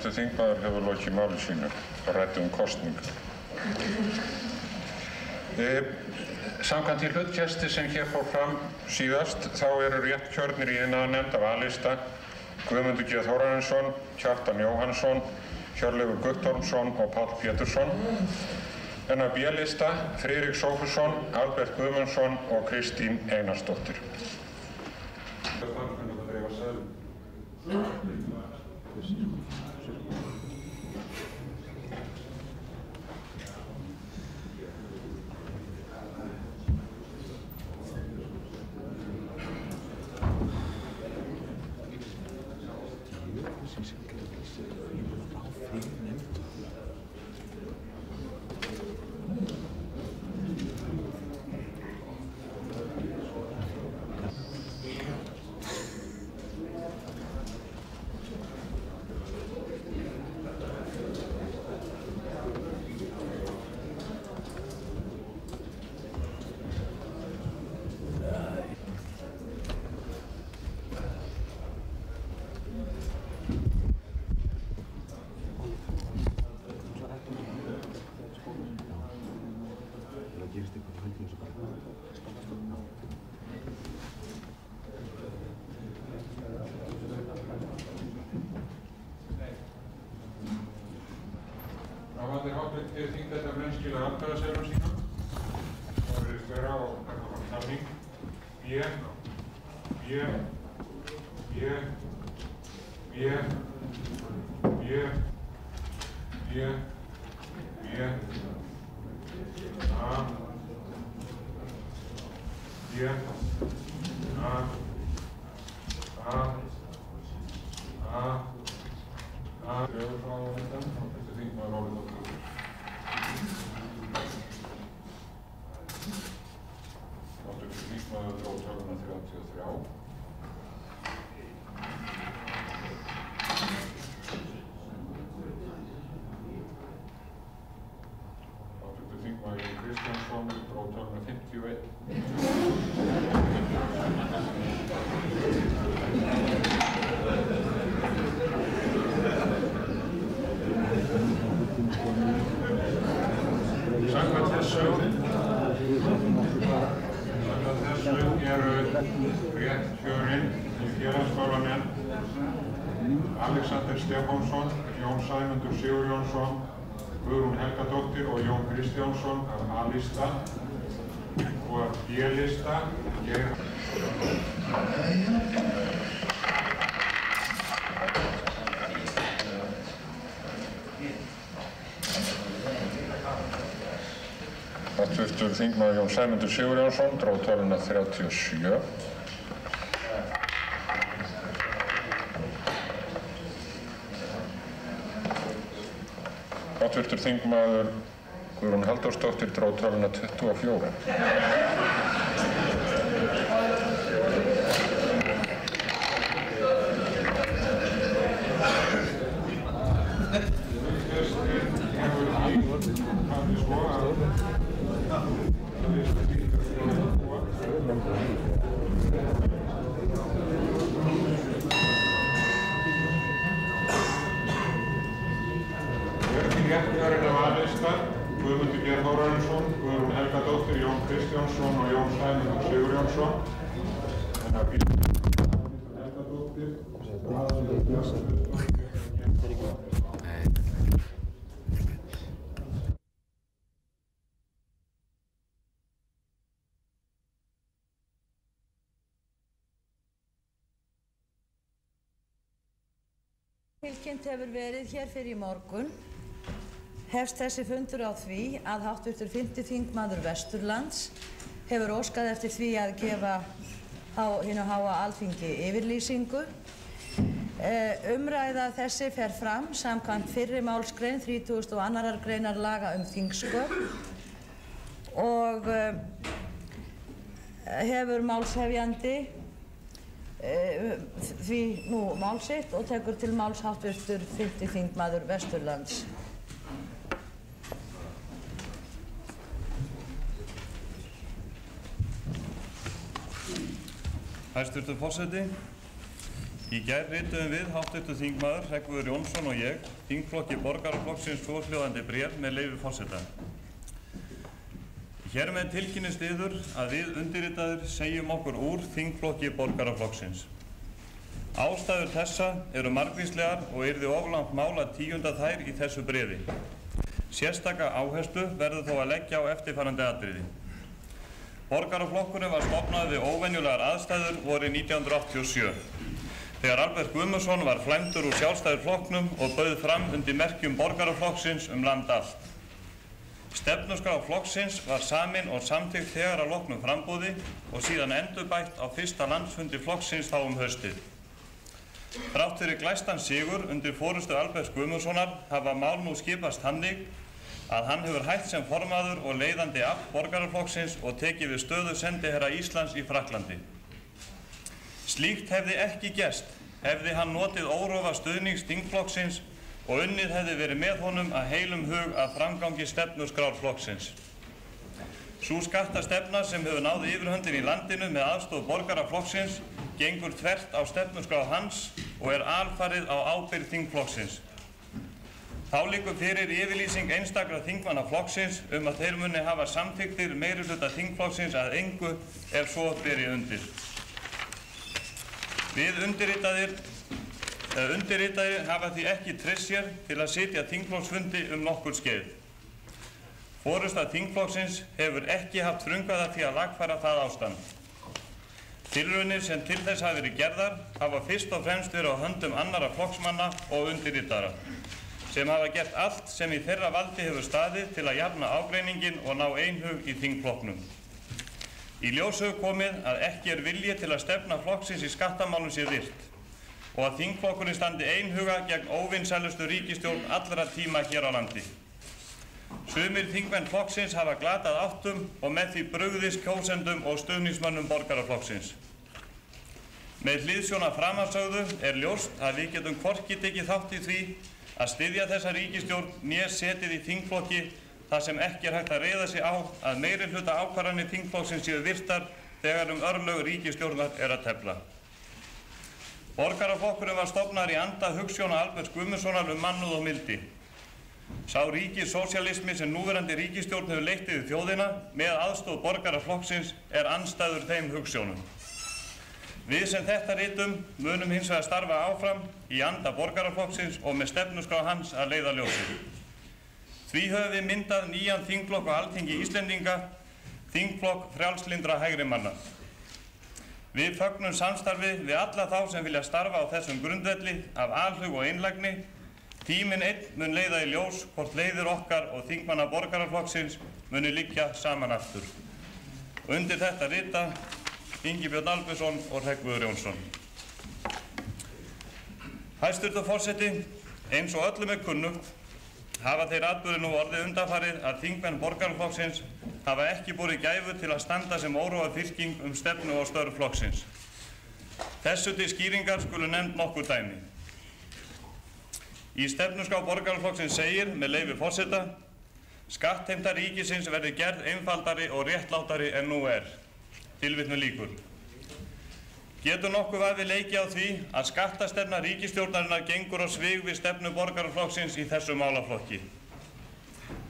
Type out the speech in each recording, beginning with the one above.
Háttvirtur þingmaður hefur lokið máli sínu og ræddi kosningu. Samkvæmt því hlutkesti sem hér fór fram síðast, þá eru rétt kjörnir í iðnaðarnefnd af A-lista Guðmundur G. Þórarinsson, Kjartan Jóhannsson, Hjörleifur Guttormsson og Páll Pétursson, en af B-lista Friðrik Sófusson, Albert Guðmundsson og Kristín Einarsdóttir. Hafandi þingflokkur mennskila atkvæðaseðlum sína. Það virðist vera á talning. B, B, B, B, B, B, B, A, B, A, A, A, A, Þetta þingmaður Óli Þór. Háttvirtur þingmaður dró töluna 33. Háttvirtur þingmaður Jón Kristjánsson dró töluna 51. Samkvæmt þessu eru rétt kjörin í félagsmálanefnd Alexander Stefánsson, Jón Sæmundur Sigurjónsson, Guðrún Helgadóttir og Jón Kristjánsson af A-lista og af B-lista Háttvirtur þingmaður Jón Sæmundur Sigurjónsson dró töluna 37. Háttvirtur þingmaður Guðrún Halldórsdóttir dró töluna 24. Réttkjörinn af A-lista Guðmundur G. Þórarinsson, Guðrún Helgadóttir, Jón Kristjánsson og Jón Sæmundur Sigurjónsson. En af Helgadóttir Tilkynnt hefur verið hér fyrir í morgun. Hefst þessi fundur á því að háttvirtur 5. þingmaður Vesturlands hefur óskað eftir því að gefa hinu háa Alþingi yfirlýsingu. Umræða þessi fer fram samkvæmt fyrri málsgrein 32. greinar laga þingsköp og hefur málshefjandi því nú mál sitt og tekur til máls háttvirtur 5. þingmaður Vesturlands. Hæstvirtur forseti, Í gær rituðum við hv. þingmaður Hreggviður Jónsson og ég þingflokki Borgaraflokksins svohljóðandi bréf með leyfi forseta. Hér með tilkynnist yður að við undirritaðir segjum okkur úr þingflokki Borgaraflokksins. Ástæður þessa eru margvíslegar og yrði of langt mál að tíunda þær í þessu bréfi. Sérstaka áherslu verður þó að leggja á eftirfarandi atriði. Borgaraflokkurinn var stofnaður við óvenjulegar aðstæður vorið 1987. Þegar Albert Guðmundsson var flæmdur úr Sjálfstæðisflokknum og bauð fram undir merkjum Borgaraflokksins land allt. Stefnuskrá flokksins var samin og samþykkt þegar að loknum frambúði og síðan endurbætt á fyrsta landsfundi flokksins þá haustið. Þrátt fyrir glæstan sigur undir forystu Alberts Guðmundssonar hafa mál nú skipast þannig að hann hefur hætt sem formaður og leiðandi afl Borgaraflokksins og tekið við stöðu sendiherra Íslands í Frakklandi. Slíkt hefði ekki gerst hefði hann notið órofa stuðnings þingflokksins og unnið hefði verið með honum að heilum hug að framgangi stefnuskrár flokksins. Sú skattastefna sem hefur náð yfirhöndin í landinu með aðstoð Borgaraflokksins gengur þvert á stefnuskrá hans og er alfarið á ábyrgð þingflokksins. Þá liggur fyrir yfirlýsing einstakra þingmanna flokksins að þeir muni hafa samþykktir meirihluta þingflokksins að engu ef svo beri undir. Við undirritaðir hafa því ekki treyst sér til að sitja þingflokksfundi nokkurn skeið. Forysta þingflokksins hefur ekki haft frumkvæði að því að lagfæra það ástand. Tilraunir sem til þess hafa verið gerðar hafa fyrst og fremst verið á höndum annarra flokksmanna og undirritara, sem hafa gert allt sem í þeirra valdi hefur staðið til að jafna ágreininginn og ná einhug í þingflokknum. Í ljós hefur komið að ekki er vilji til að stefna flokksins í skattamálum sé virt og að þingflokkurinn standi einhuga gegn óvinsælustu ríkisstjórn allra tíma hér á landi. Sumir þingmenn flokksins hafa glatað áttum og með því brugðist kjósendum og stuðningsmönnum Borgaraflokksins. Með hliðsjón af framansögðu er ljóst að við getum hvorki tekið þátt í því að styðja þessa ríkisstjórn né setið í þingflokki þar sem ekki er hægt að reiða sig á að meirihluta ákvarðanir þingflokksins séu virtar þegar örlög ríkisstjórnar er að tefla. Borgaraflokkurinn var stofnaður í anda hugsjóna Alberts Guðmundssonar mannúð og mildi. Sá ríkissósíalismi sem núverandi ríkisstjórn hefur leitt yfir þjóðina með aðstoð Borgaraflokksins er andstæður þeim hugsjónum. Við sem þetta ritum munum hins vegar starfa áfram í anda Borgaraflokksins og með stefnuskrá hans að leiða ljósið. Því höfum við myndað nýjan þingflokk á Alþingi Íslendinga, þingflokk frjálslyndra hægrimanna. Við fögnum samstarfi við alla þá sem vilja starfa á þessum grundvelli af alhug og einlægni. Tíminn einn mun leiða í ljós hvort leiðir okkar og þingmanna Borgaraflokksins muni liggja saman aftur. Undir þetta rita Ingibjörn Albertsson og Hreggviður Jónsson. Hæstvirtur forseti, eins og öllum er kunnugt hafa þeir atburðir nú orðið undanfarið að þingmenn Borgaraflokksins hafa ekki borið gæfu til að standa sem órofa fylking stefnu og störf flokksins. Þessu til skýringar skulu nefnd nokkur dæmi. Í stefnuskrá Borgaraflokksins segir með leyfi forseta: skattheimta ríkisins verði gerð einfaldari og réttlátari en nú er. Tilvitnun lýkur. Getur nokkuð vafi leikið á því að skattastefna ríkisstjórnarinnar gengur á svig við stefnu Borgaraflokksins í þessu málaflokki.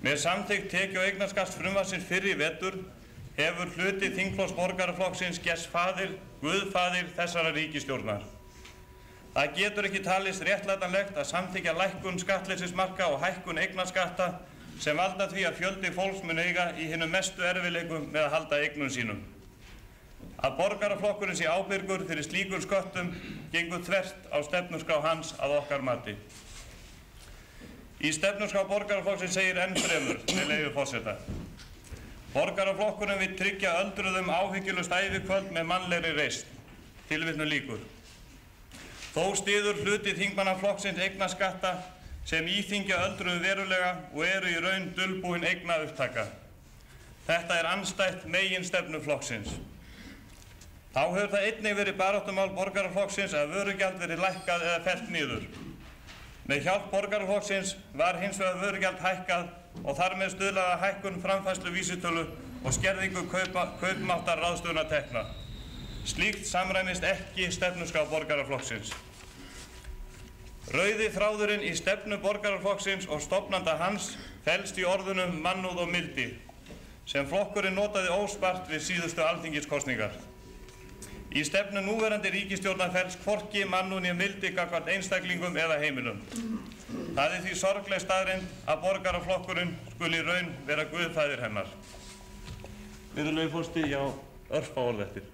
Með samþykkt tekju- og eignarskattsfrumvarpsins fyrr í vetur hefur hluti þingflokks Borgaraflokksins gerst guðfaðir þessara ríkisstjórnar. Það getur ekki talist réttlætanlegt að samþykkja lækkun skattleysismarka og hækkun eignarskatta sem valda því að fjöldi fólks mun eiga í hinum mestu erfiðleikum með að halda eignum sínum. Að Borgaraflokkurinn sé ábyrgur fyrir slíkum sköttum gengur þvert á stefnuskrá hans að okkar mati. Í stefnuskrá Borgaraflokksins segir enn fremur með leyfi forseta: Borgaraflokkurinn vill tryggja öldruðum áhyggjulaust ævikvöld með mannlegri reisn. Tilvitnun lýkur. Þó styður hluti þingmanna flokksins eignaskatta sem íþyngja öldruðum verulega og eru í raun dulbúin eignaupptaka. Þetta er andstætt meginstefnu flokksins. Þá hefur það einnig verið baráttumál Borgaraflokksins að vörugjald verið lækkað eða fellt niður. Með hjálp Borgaraflokksins var hins vegar vörugjald hækkað og þar með stuðlað að hækkun framfærsluvísitölu og skerðingu kaupmáttar ráðstöfunartekna. Slíkt samræmist ekki stefnuskrá Borgaraflokksins. Rauði þráðurinn í stefnu Borgaraflokksins og stofnanda hans felst í orðunum mannúð og mildi, sem flokkurinn notaði óspart við síðustu alþingiskosningar. Í stefnu núverandi ríkisstjórnar felst hvorki mannúð né mildi gagnvart einstaklingum eða heimilum. Það er því sorgleg staðreynd að Borgaraflokkurinn skuli í raun vera guðfaðir hennar. Virðulegi forseti, já, örfá orð eftir.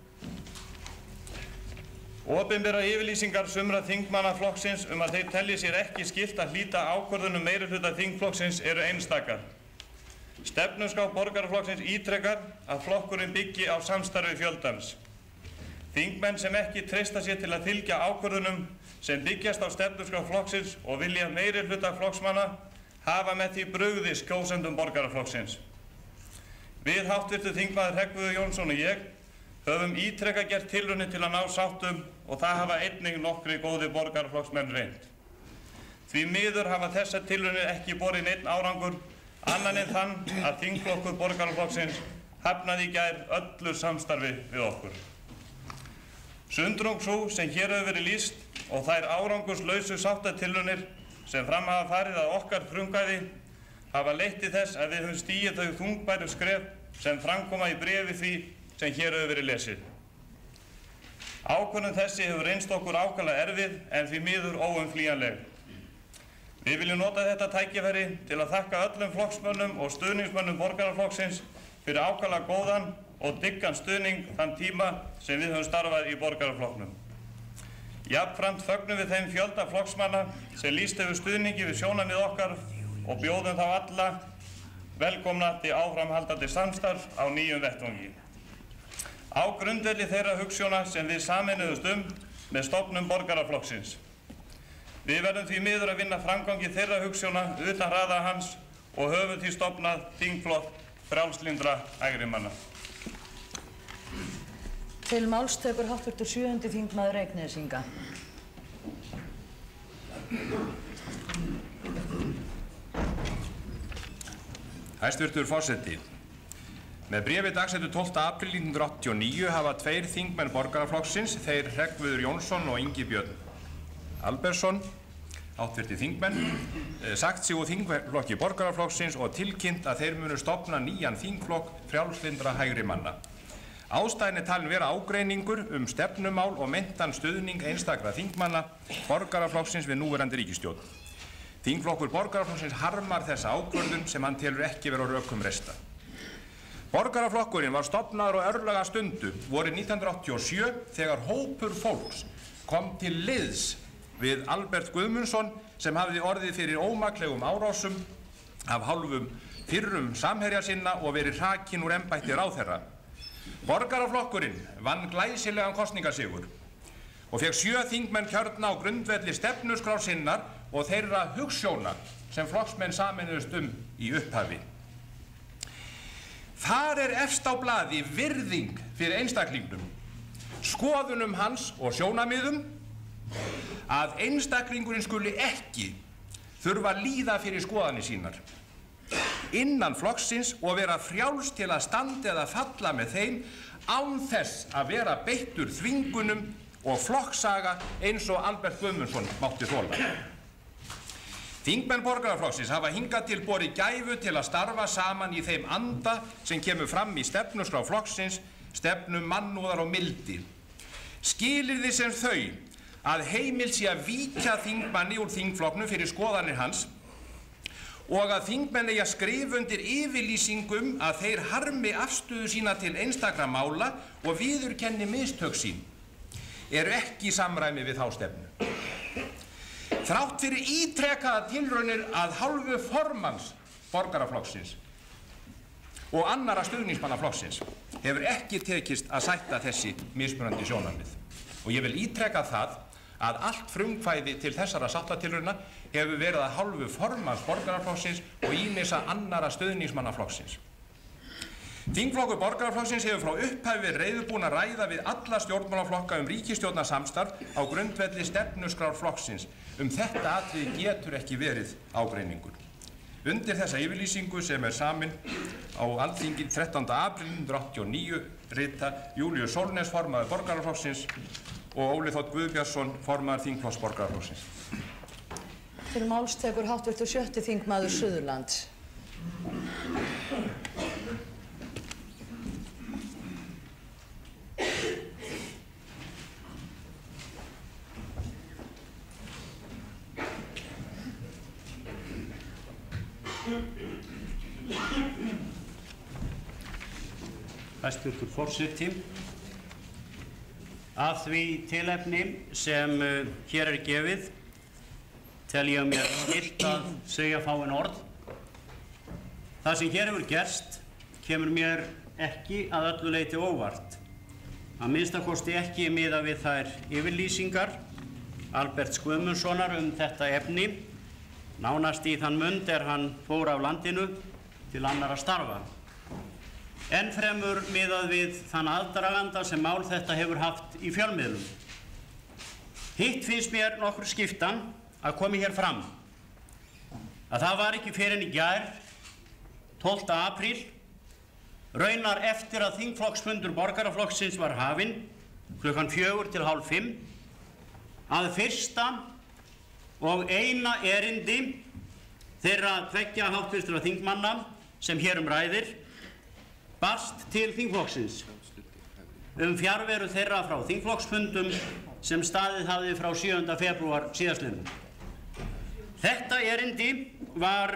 Opinberar yfirlýsingar sumra þingmanna flokksins að þeir telji sér ekki skylt að hlíta ákvörðunum meirihluta þingflokksins eru einstakar. Stefnuskrá Borgaraflokksins ítrekar að flokkurinn byggi á samstarfi fjöldans. Þingmenn sem ekki treysta sér til að fylgja ákvörðunum sem byggjast á stefnuskrá flokksins og vilja meirihluta flokksmanna hafa með því brugðist kjósendum Borgaraflokksins. Við hv. þingmaður Hreggviður Jónsson og ég höfum ítrekað gert tilraunir til að ná sáttum og það hafa einnig nokkrir góðir Borgaraflokksmenn reynt. Því miður hafa þessar tilraunir ekki borið neinn árangur annan en þann að þingflokkur Borgaraflokksins hafnaði í gær öllu samstarfi við okkur. Sundrung sú sem hér hefur verið lýst og þær árangurslausu sáttatilraunir sem fram hafa farið að okkar frumkvæði hafa leitt til þess að við höfum stigið þau þungbæru skref sem framkoma í bréfi því sem hér hefur verið lesið. Ákvörðun þessi hefur reynst okkur ákaflega erfið en því miður óumflýjanleg. Við viljum nota þetta tækifæri til að þakka öllum flokksmönnum og stuðningsmönnum Borgaraflokksins fyrir ákaflega góðan og dyggan stuðning þann tíma sem við höfum starfað í Borgaraflokknum. Jafnframt fögnum við þeim fjölda flokksmanna sem lýst hefur stuðningi við sjónarmið okkar og bjóðum þá alla velkomna til áframhaldandi samstarf á nýjum vettvangi. Á grundvelli þeirra hugsjóna sem við sameinuðumst með stofnun Borgaraflokksins. Við verðum því miður að vinna framgangi þeirra hugsjóna utan raða hans og höfum því stofnað þingflokk frjálslyndra hægrimanna. Til máls tekur hv. 7. þingmaður Reyknesinga. Hæstvirtur forseti. Með bréfi dagsettu 12. apríl 1989 hafa tveir þingmenn Borgaraflokksins, þeir Hreggviður Jónsson og Ingi Björn Albertsson, háttvirtir þingmenn, sagt sig úr þingflokki Borgaraflokksins og tilkynnt að þeir munu stofna nýjan þingflokk frjálslyndra hægri manna. Ástæðan er talin vera ágreiningur stefnumál og meintan stuðning einstakra þingmanna Borgaraflokksins við núverandi ríkisstjórn. Þingflokkur Borgaraflokksins harmar þessa ákvörðun sem hann telur ekki vera á rökum reista. Borgaraflokkurinn var stofnaður á örlaga stundu vorið 1987 þegar hópur fólks kom til liðs við Albert Guðmundsson sem hafði orðið fyrir ómaklegum árásum af hálfum fyrrum samherja sinna og verið hrakinn úr embætti ráðherra. Borgaraflokkurinn vann glæsilegan kosningasigur og fékk 7 þingmenn kjörna á grundvelli stefnuskrár sinnar og þeirra hugsjóna sem flokksmenn sameinuðust í upphafi. Þar er efst á blaði virðing fyrir einstaklingnum, skoðunum hans og sjónarmiðum, að einstaklingurinn skuli ekki þurfa að líða fyrir skoðanir sínar innan flokksins og vera frjáls til að standa eða falla með þeim án þess að vera beittur þvingunum og flokksaga eins og Albert Guðmundsson mátti þola. Þingmenn Borgaraflokksins hafa hingað til borið gæfu til að starfa saman í þeim anda sem kemur fram í stefnuskrá flokksins, stefnu mannúðar og mildi. Skilyrði sem þau að heimilt sé að víkja þingmanni úr þingflokknum fyrir skoðanir hans og að þingmenn eigi að skrifa undir yfirlýsingum að þeir harmi afstöðu sína til einstakra mála og viðurkenni mistök sín, eru ekki í samræmi við þá stefnu. Þrátt fyrir ítrekkaða tilraunir að hálfu formanns Borgaraflokksins og annarra stuðningsmanna flokksins hefur ekki tekist að sætta þessi mismunandi sjónarmið. Og ég vil ítreka það að allt frumkvæði til þessara sáttatilrauna hefur verið að hálfu formanns Borgaraflokksins og ýmissa annarra stuðningsmanna flokksins. Þingflokkur Borgaraflokksins hefur frá upphafi reiðubúin að ræða við alla stjórnmálaflokka ríkisstjórnarsamstarf á grundvelli stefnuskrár flokksins. Þetta atriði getur ekki verið ágreiningur. Undir þessa yfirlýsingu sem er samin á Alþingi 13. apríl 1989 rita Júlíus Sólnes, formaður Borgaraflokksins, og Óli Þ. Guðbjartsson, formaður þingflokks Borgaraflokksins. Til máls tekur hv. 6. þingmaður Suðurlands. Hæstvirtur forseti, af því tilefni sem hér gefið tel ég mér skylt að segja fáein orð. Það sem hér hefur gerst kemur mér ekki að öllu leyti óvart, að minnsta kosti ekki miðað við þær yfirlýsingar Alberts Guðmundssonar þetta efni, nánast í þann mund hann fór af landinu til annarra starfa. Enn fremur miðað við þann aðdraganda sem mál þetta hefur haft í fjölmiðlum. Hitt finnst mér nokkur skiptan að komi hér fram að það var ekki fyrr en í gær, 12. apríl, raunar eftir að þingflokksfundur Borgaraflokksins var hafinn klukkan 4 til hálf 5, að fyrsta og eina erindi þeirra tveggja háttvirtra þingmanna sem hér ræðir barst til þingflokksins fjarveru þeirra frá þingflokksfundum sem staðið hafði frá 7. febrúar síðastliðnum. Þetta erindi var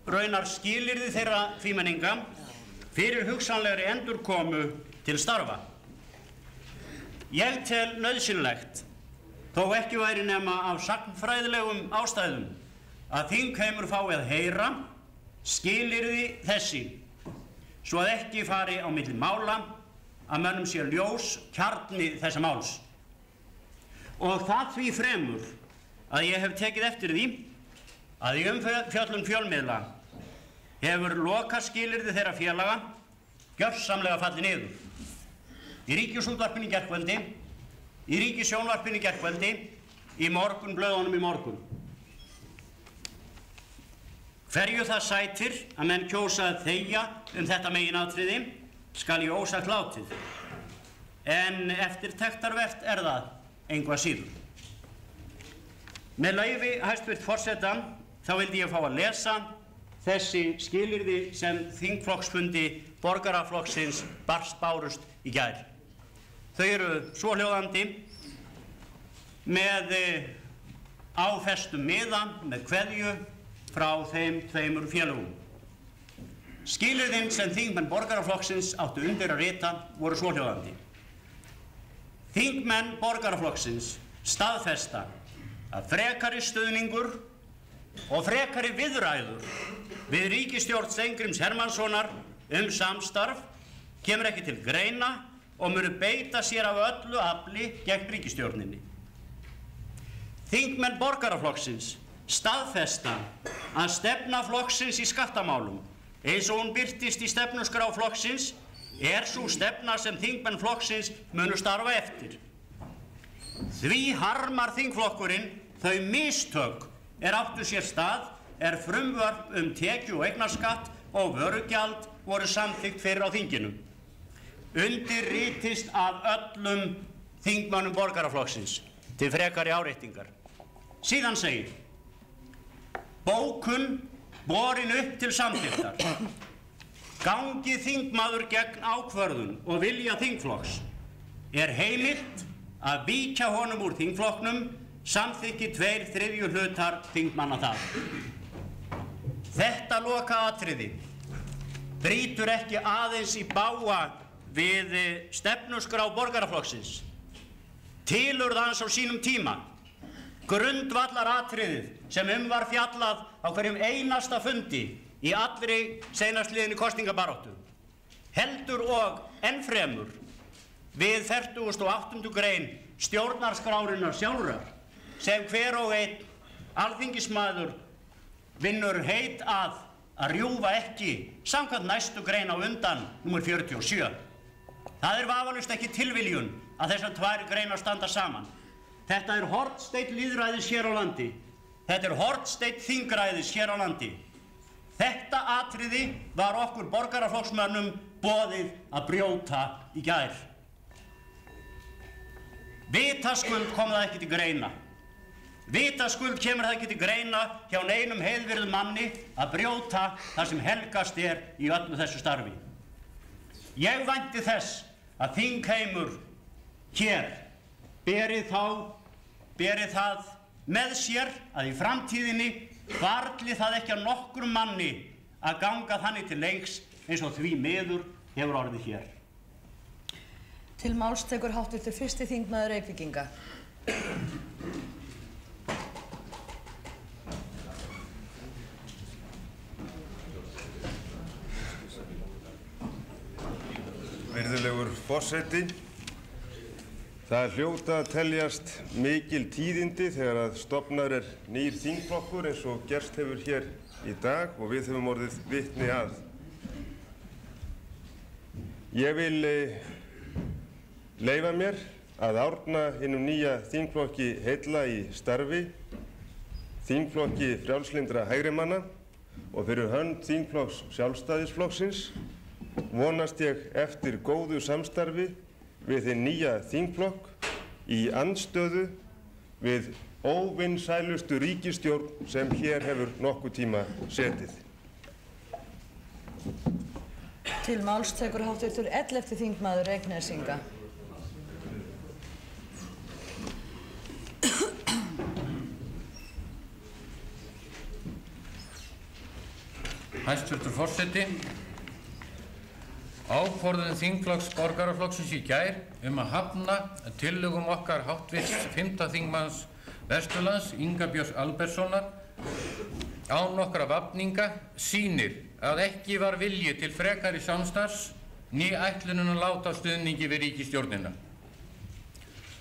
raunar skilyrði þeirra tvímenninga fyrir hugsanlegri endurkomu til starfa. Ég tel nauðsynlegt, þó ekki væri nema af sagnfræðilegum ástæðum, að þingheimur fái að heyra skilyrði þessi, svo að ekki fari á milli mála að mönnum sé ljós kjarni þessa máls. Og það því fremur að ég hef tekið eftir því að í umfjöllun fjölmiðla hefur lokaskilyrði þeirra félaga gjörsamlega fallið niður. Í Ríkisútvarpinu í gærkvöldi, í Ríkissjónvarpinu í gærkvöldi, í Morgunblöðunum í morgun. Hverju það sætir að menn kjósa að þegja þetta meginatriði skal ég ósagt látið, en eftirtektarvert það engu að síður. Með leyfi hæstvirts forseta þá vildi ég fá að lesa þessi skilyrði sem þingflokksfundi Borgaraflokksins bárust í gær. Þau eru svohljóðandi með áfestum miða með kveðju frá þeim tveimur félögum. Skilyrðin sem þingmenn Borgaraflokksins áttu undir að rita voru svohljóðandi. Þingmenn Borgaraflokksins staðfesta að frekari stuðningur og frekari viðræður við ríkisstjórn Steingríms Hermannssonar samstarf kemur ekki til greina og munu beita sér af öllu afli gegn ríkisstjórninni. Þingmenn Borgaraflokksins staðfesta að stefna flokksins í skattamálum eins og hún birtist í stefnuskrá flokksins sú stefna sem þingmenn flokksins munu starfa eftir. Því harmar þingflokkurinn þau mistök áttu sér stað frumvörp tekju- og eignarskatt og vörugjald voru samþykkt fyrr á þinginu. Undirritist af öllum þingmönnum Borgaraflokksins til frekari áréttingar. Síðan segir: bókun borin upp til samþykktar. Gangi þingmaður gegn ákvörðun og vilja þingflokks heimilt að víkja honum úr þingflokknum samþykki 2/3 hlutar þingmanna það. Þetta lokaatriði brýtur ekki aðeins í bága við stefnuskrá Borgaraflokksins. Tilurð hans á sínum tíma, grundvallaratriðið sem var fjallað á hverjum einasta fundi í allri seinastliðinni kosningabaráttu, heldur og ennfremur við 48. grein stjórnarskrárinnar sjálfrar sem hver og einn alþingismaður vinnur heit að rjúfa ekki samkvæmt næstu grein á undan, númer 47. Það vafalaust ekki tilviljun að þessar tvær greinar standa saman. Þetta hornsteinn lýðræðis hér á landi. Þetta hornsteinn þingræðis hér á landi. Þetta atriði var okkur borgaraflokksmönnum boðið að brjóta í gær. Vitaskuld kom það ekki til greina Vitaskuld kemur það ekki til greina hjá neinum heiðvirðum manni að brjóta það sem helgast í öllu þessu starfi. Ég vænti þess að þingheimur hér berið það með sér að í framtíðinni hvarfli það ekki að nokkrum manni að ganga þannig til leiks eins og því miður hefur orðið hér. Til máls tekur hv. 1. þingmaður Reykvíkinga. Virðulegur forseti, það hljóta að teljast mikil tíðindi þegar að stofnaður er nýr þingflokkur eins og gerst hefur hér í dag og við höfum orðið vitni að. Ég vil leyfa mér að árna hinum nýja þingflokki heilla í starfi, þingflokki frjálslyndra hægrimanna og fyrir hönd þingflokks Sjálfstæðisflokksins vonast ég eftir góðu samstarfi við hinn nýja þingflokk í andstöðu við óvinsælustu ríkisstjórn sem hér hefur nokkuð tíma setið. Til máls tekur hv. 11. þingmaður Reyknesinga. Hæstvirtur forseti, ákvörðun þingflokks Borgaraflokksins í gær að hafna tillögum okkar háttvirts 5. þingmanns Vesturlands, Inga Björns Albertssonar, án nokkra vafninga sýnir að ekki var vilji til frekari samstarfs né ætlunin að láta stuðningi við ríkisstjórnina.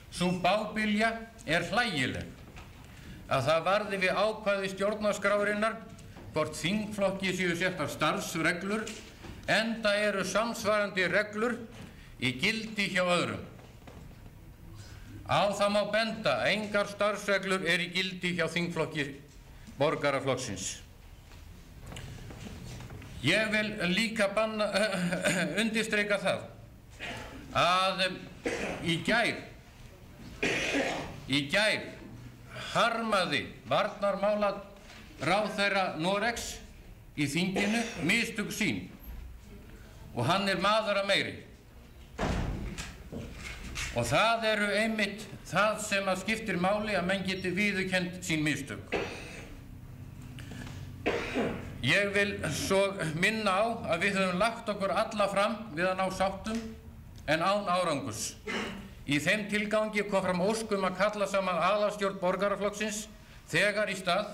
Sú bábilja hlægileg að það varði við ákvæði stjórnarskrárinnar hvort þingflokki séu settar starfsreglur enda eru samsvarandi reglur í gildi hjá öðrum. Á það má benda að engar starfsreglur í gildi hjá þingflokki Borgaraflokksins. Ég vil líka undirstrika það að í gær harmaði varnarmálaráðherra Noregs í þinginu mistök sín og hann maður að meiri. Og það eru einmitt það sem að skiptir máli að menn geti viðurkennt sín mistök. Ég vil svo minna á að við höfum lagt okkur alla fram við að ná sáttum en án árangurs. Í þeim tilgangi kom fram ósk að kalla saman aðalstjórn Borgaraflokksins þegar í stað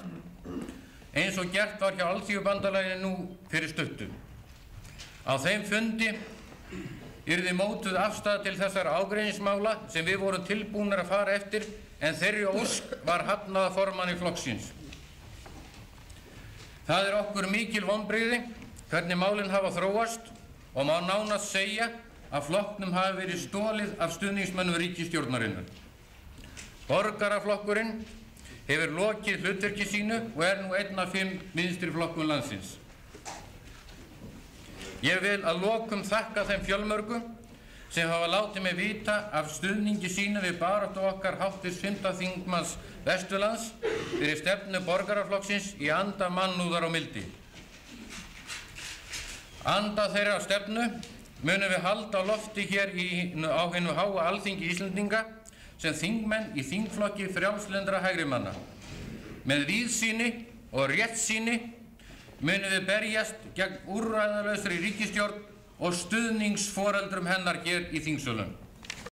eins og gert var hjá Alþýðubandalaginu nú fyrir stuttu. Á þeim fundi yrði mótuð afstaða til þessara ágreiningsmála sem við vorum tilbúnir að fara eftir en þeirri ósk var hafnað af formanni flokksins. Það okkur mikil vonbrigði hvernig málin hafa þróast og má nánast segja að flokknum hafi verið stolið af stuðningsmönnum ríkisstjórnarinnar. Borgaraflokkurinn hefur lokið hlutverki sínu og nú einn af 5 vinstri flokkum landsins. Ég vil að lokum þakka þeim fjölmörgu sem hafa látið mig vita af stuðningi sínu við baráttu okkar háttvirts 5. þingmanns Vesturlands fyrir stefnu Borgaraflokksins í anda mannúðar og mildi. Anda þeirra stefnu munum við halda á lofti hér á hinu háa Alþingi Íslendinga sem þingmenn í þingflokki frjálslyndra hægrimanna. Með víðsýni og réttsýni munum við berjast gegn úrræðalausri ríkisstjórn og stuðningsforeldrum hennar hér í þingsölum.